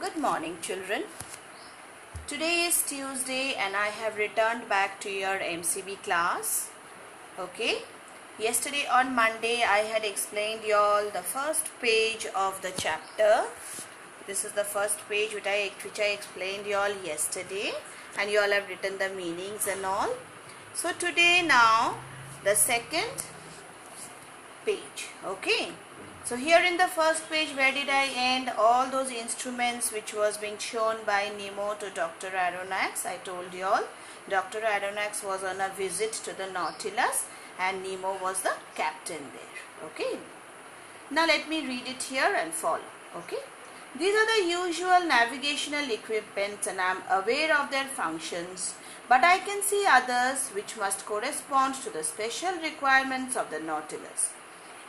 Good morning, children. Today is Tuesday and I have returned back to your MCB class. Okay. Yesterday on Monday I had explained you all the first page of the chapter. This is the first page which I explained you all yesterday, and you all have written the meanings and all. So today now the second page. Okay. So here in the first page, where did I end? All those instruments which was being shown by Nemo to Dr. Aronnax. I told you all, Dr. Aronnax was on a visit to the Nautilus and Nemo was the captain there. Okay. Now let me read it here and follow. Okay. These are the usual navigational equipment and I am aware of their functions, but I can see others which must correspond to the special requirements of the Nautilus.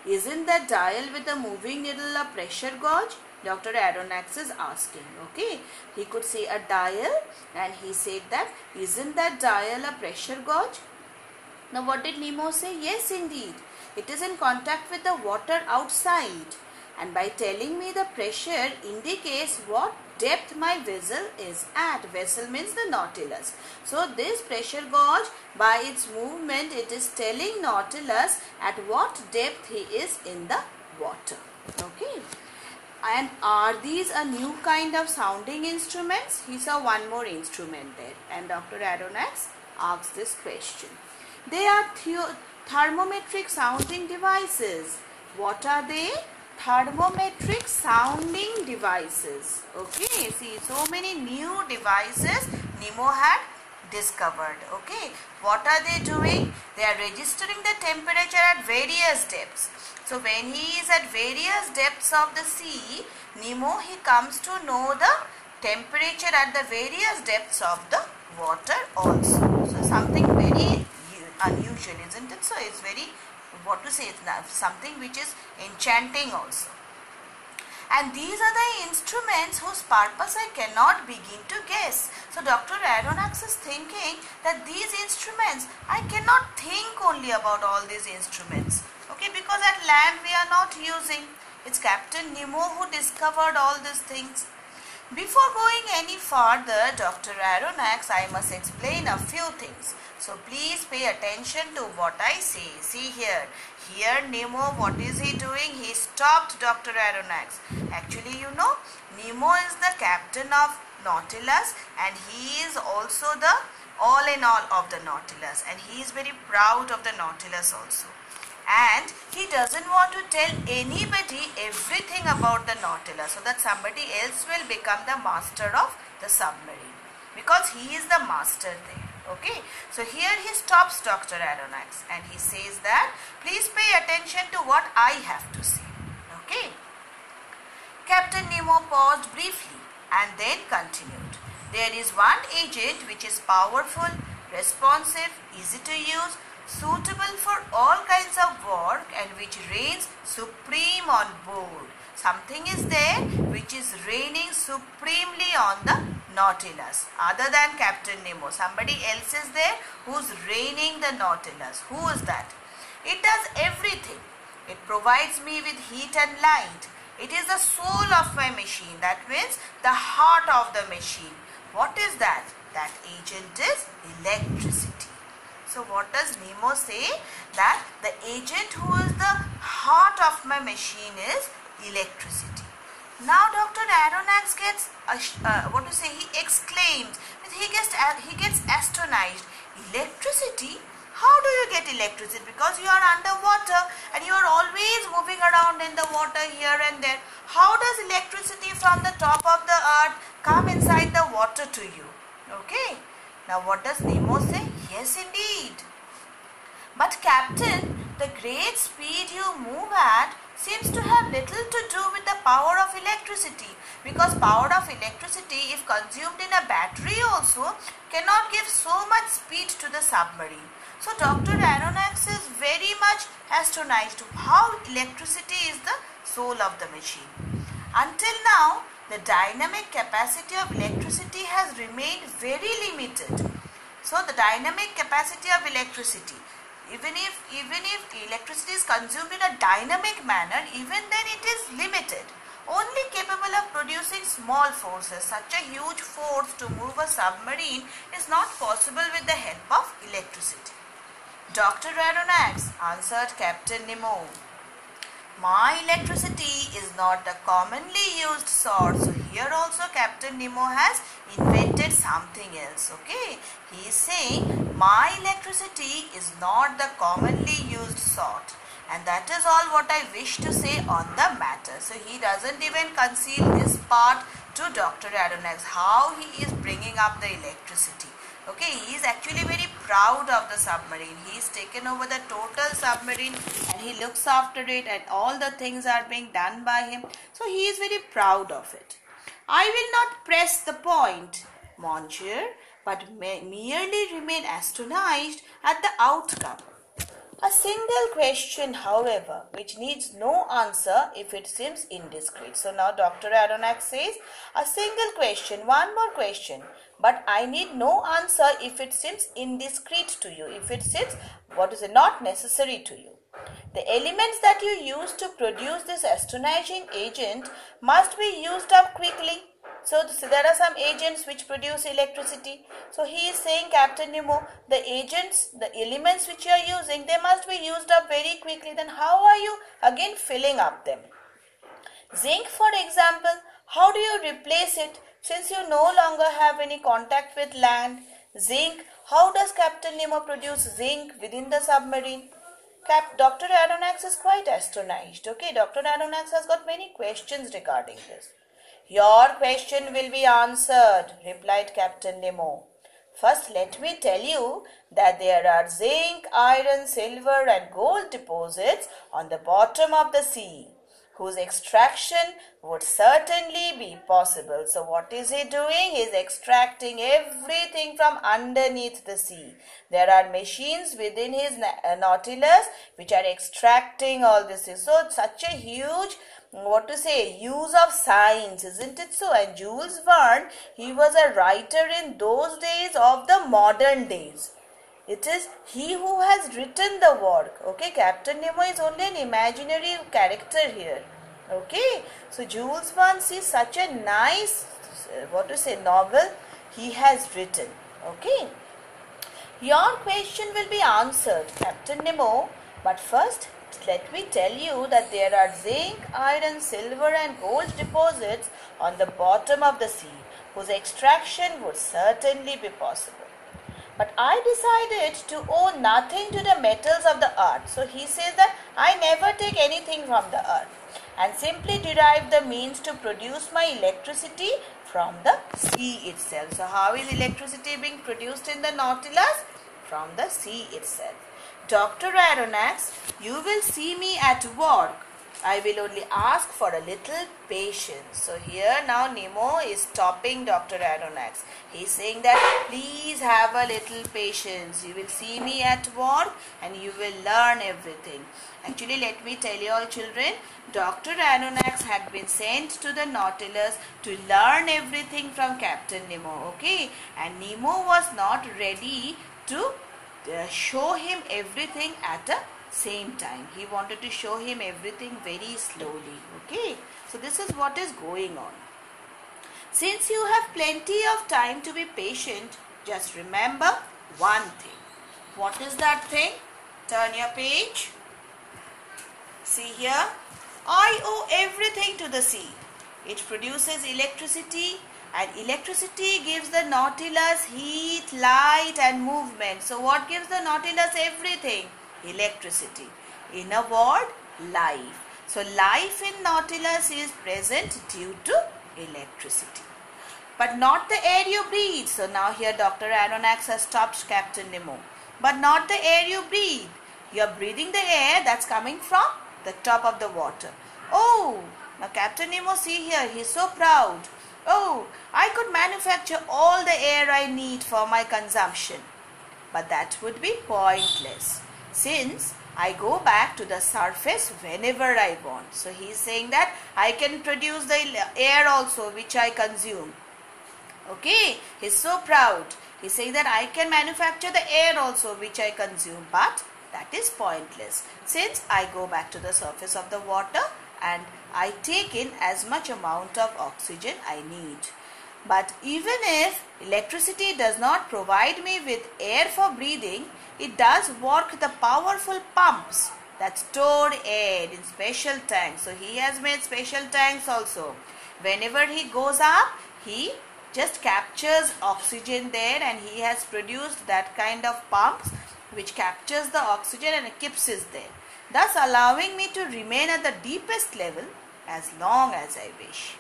Isn't that dial with the moving needle a pressure gauge? Dr. Aronnax is asking. Okay, he could say a dial and he said that, isn't that dial a pressure gauge? Now what did Nemo say? Yes, indeed. It is in contact with the water outside, and by telling me the pressure indicates what depth my vessel is at. Vessel means the Nautilus. So this pressure gauge, by its movement, it is telling Nautilus at what depth he is in the water. Okay. And are these a new kind of sounding instruments? He saw one more instrument there, and Dr. Aronnax asked this question. They are thermometric sounding devices. What are they? Thermometric sounding devices. Okay, see, so many new devices Nemo had discovered. Okay, what are they doing? They are registering the temperature at various depths. So when he is at various depths of the sea, Nemo, he comes to know the temperature at the various depths of the water also. So something very unusual, isn't it? So it's very, what to say, it's something which is enchanting also. And these are the instruments whose purpose I cannot begin to guess. So Dr. Aronnax is thinking that these instruments, I cannot think only about all these instruments. Okay, because at land we are not using. It's Captain Nemo who discovered all these things. Before going any further, Dr. Aronnax, I must explain a few things. So please pay attention to what I say. See here. Here Nemo, what is he doing? He stopped Dr. Aronnax. Actually, you know, Nemo is the captain of Nautilus and he is also the all in all of the Nautilus. And he is very proud of the Nautilus also. And he doesn't want to tell anybody everything about the Nautilus so that somebody else will become the master of the submarine, because he is the master there. Okay, so here he stops Dr. Aronnax and he says that, please pay attention to what I have to say. Okay, Captain Nemo paused briefly and then continued. There is one agent which is powerful, responsive, easy to use, suitable for all kinds of work and which reigns supreme on board. Something is there which is reigning supremely on the Nautilus other than Captain Nemo. Somebody else is there who's reigning the Nautilus. Who is that? It does everything. It provides me with heat and light. It is the soul of my machine. That means the heart of the machine. What is that? That agent is electricity. So what does Nemo say? That the agent who is the heart of my machine is electricity. Now Dr. Aronnax gets, he exclaims, he gets astonished. Electricity? How do you get electricity? Because you are underwater and you are always moving around in the water here and there. How does electricity from the top of the earth come inside the water to you? Okay. Now what does Nemo say? Yes, indeed. But Captain, the great speed you move at seems to have little to do with the power of electricity, because power of electricity, if consumed in a battery also, cannot give so much speed to the submarine. So Dr. Aronnax is very much astonished to how electricity is the soul of the machine. Until now, the dynamic capacity of electricity has remained very limited. So the dynamic capacity of electricity, even if electricity is consumed in a dynamic manner, even then it is limited, only capable of producing using small forces. Such a huge force to move a submarine is not possible with the help of electricity. Dr. Aronnax, answered Captain Nemo. My electricity is not the commonly used sort. So here also Captain Nemo has invented something else. Okay, he is saying my electricity is not the commonly used sort. And that is all what I wish to say on the matter. So he doesn't even conceal this part to Dr. Aronnax, how he is bringing up the electricity. Okay, he is actually very proud of the submarine. He is taken over the total submarine and he looks after it, and all the things are being done by him. So he is very proud of it. I will not press the point, monsieur, but merely remain astonished at the outcome. A single question, however, which needs no answer if it seems indiscreet. So now Dr. Aronnax says, a single question, one more question, but I need no answer if it seems indiscreet to you, if it seems not necessary to you. The elements that you use to produce this astonishing agent must be used up quickly. So there are some agents which produce electricity. So he is saying, Captain Nemo, the agents, the elements which you are using, they must be used up very quickly. Then how are you again filling up them? Zinc, for example, how do you replace it since you no longer have any contact with land? Zinc, how does Captain Nemo produce zinc within the submarine? Dr. Aronnax is quite astonished. Okay, Dr. Aronnax has got many questions regarding this. Your question will be answered, replied Captain Nemo. First, let me tell you that there are zinc, iron, silver and gold deposits on the bottom of the sea, whose extraction would certainly be possible. So what is he doing? He is extracting everything from underneath the sea. There are machines within his Nautilus which are extracting all this. So such a huge use of science, isn't it so? And Jules Verne, he was a writer in those days of the modern days. It is he who has written the work. Okay, Captain Nemo is only an imaginary character here. Okay, so Jules Verne sees such a nice, novel he has written. Okay, your question will be answered, Captain Nemo, but first, let me tell you that there are zinc, iron, silver and gold deposits on the bottom of the sea, whose extraction would certainly be possible. But I decided to owe nothing to the metals of the earth. So he says that I never take anything from the earth and simply derive the means to produce my electricity from the sea itself. So how is electricity being produced in the Nautilus? From the sea itself. Dr. Aronnax, you will see me at work. I will only ask for a little patience. So here now Nemo is stopping Dr. Aronnax. He is saying that please have a little patience. You will see me at work and you will learn everything. Actually, let me tell you all children, Dr. Aronnax had been sent to the Nautilus to learn everything from Captain Nemo. Okay, and Nemo was not ready to show him everything at the same time. He wanted to show him everything very slowly. Okay, so this is what is going on. Since you have plenty of time to be patient, just remember one thing. What is that thing? Turn your page. See here. I owe everything to the sea. It produces electricity, and electricity gives the Nautilus heat, light and movement. So what gives the Nautilus everything? Electricity. In a word, life. So life in Nautilus is present due to electricity. But not the air you breathe. So now here Dr. Aronnax has stopped Captain Nemo. But not the air you breathe. You are breathing the air that's coming from the top of the water. Oh, now Captain Nemo, see here, he is so proud. Oh, I could manufacture all the air I need for my consumption. But that would be pointless, since I go back to the surface whenever I want. So he is saying that I can produce the air also which I consume. Okay, he is so proud. He is saying that I can manufacture the air also which I consume. But that is pointless, since I go back to the surface of the water and I take in as much amount of oxygen I need. But even if electricity does not provide me with air for breathing, it does work the powerful pumps that store air in special tanks. So he has made special tanks also. Whenever he goes up, he just captures oxygen there, and he has produced that kind of pumps which captures the oxygen and keeps it there, thus allowing me to remain at the deepest level as long as I wish.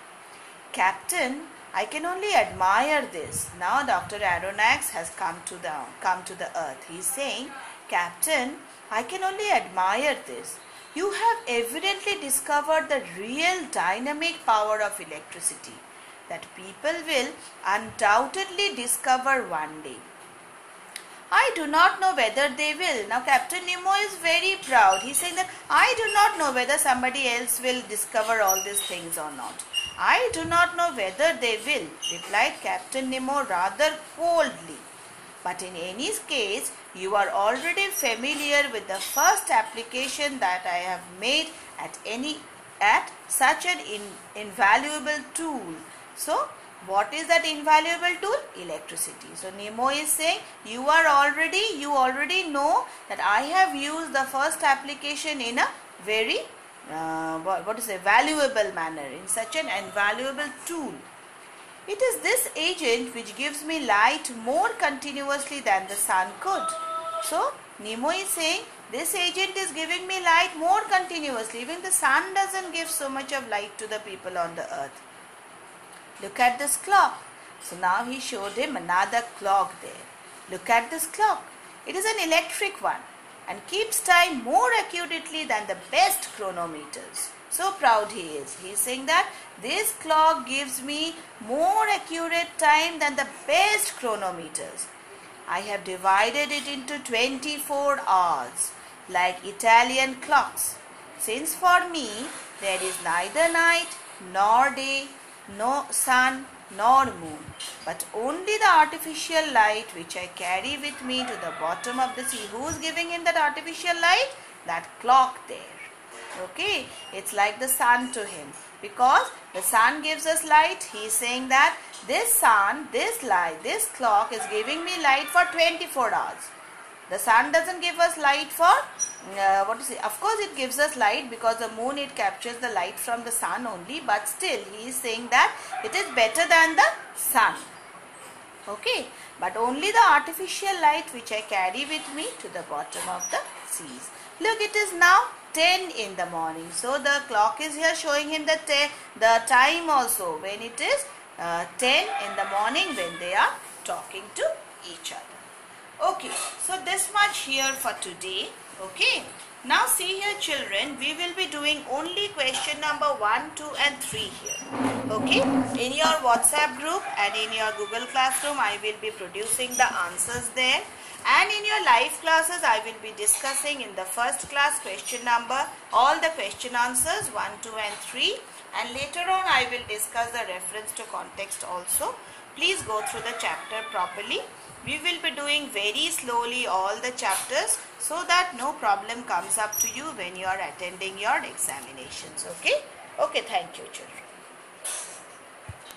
Captain, I can only admire this. Now Dr. Aronnax has come to the earth. He is saying, Captain, I can only admire this. You have evidently discovered the real dynamic power of electricity that people will undoubtedly discover one day. I do not know whether they will. Now Captain Nemo is very proud. He is saying that I do not know whether somebody else will discover all these things or not. I do not know whether they will, replied Captain Nemo rather coldly. But in any case, you are already familiar with the first application that I have made at such an invaluable tool. So, what is that invaluable tool? Electricity. So, Nemo is saying, you already know that I have used the first application in a very valuable manner, in such an invaluable tool. It is this agent which gives me light more continuously than the sun could. So, Nemo is saying, this agent is giving me light more continuously. Even the sun doesn't give so much of light to the people on the earth. Look at this clock. So now he showed him another clock there. Look at this clock. It is an electric one and keeps time more accurately than the best chronometers. So proud he is. He is saying that this clock gives me more accurate time than the best chronometers. I have divided it into 24 hours like Italian clocks. Since for me there is neither night nor day, no sun nor moon, but only the artificial light which I carry with me to the bottom of the sea. Who is giving him that artificial light? That clock there. Okay, it's like the sun to him, because the sun gives us light. He is saying that this sun, this light, this clock is giving me light for 24 hours. The sun doesn't give us light for, of course it gives us light because the moon, it captures the light from the sun only, but still he is saying that it is better than the sun. Okay, but only the artificial light which I carry with me to the bottom of the seas. Look, it is now 10 in the morning. So the clock is here showing him the time also, when it is 10 in the morning, when they are talking to each other. Okay, so this much here for today. Okay, now see here children, we will be doing only question number 1, 2 and 3 here. Okay, in your WhatsApp group and in your Google Classroom, I will be producing the answers there. And in your live classes, I will be discussing in the first class question number, all the question answers 1, 2 and 3. And later on, I will discuss the reference to context also. Please go through the chapter properly. We will be doing very slowly all the chapters so that no problem comes up to you when you are attending your examinations. Okay? Okay, thank you children.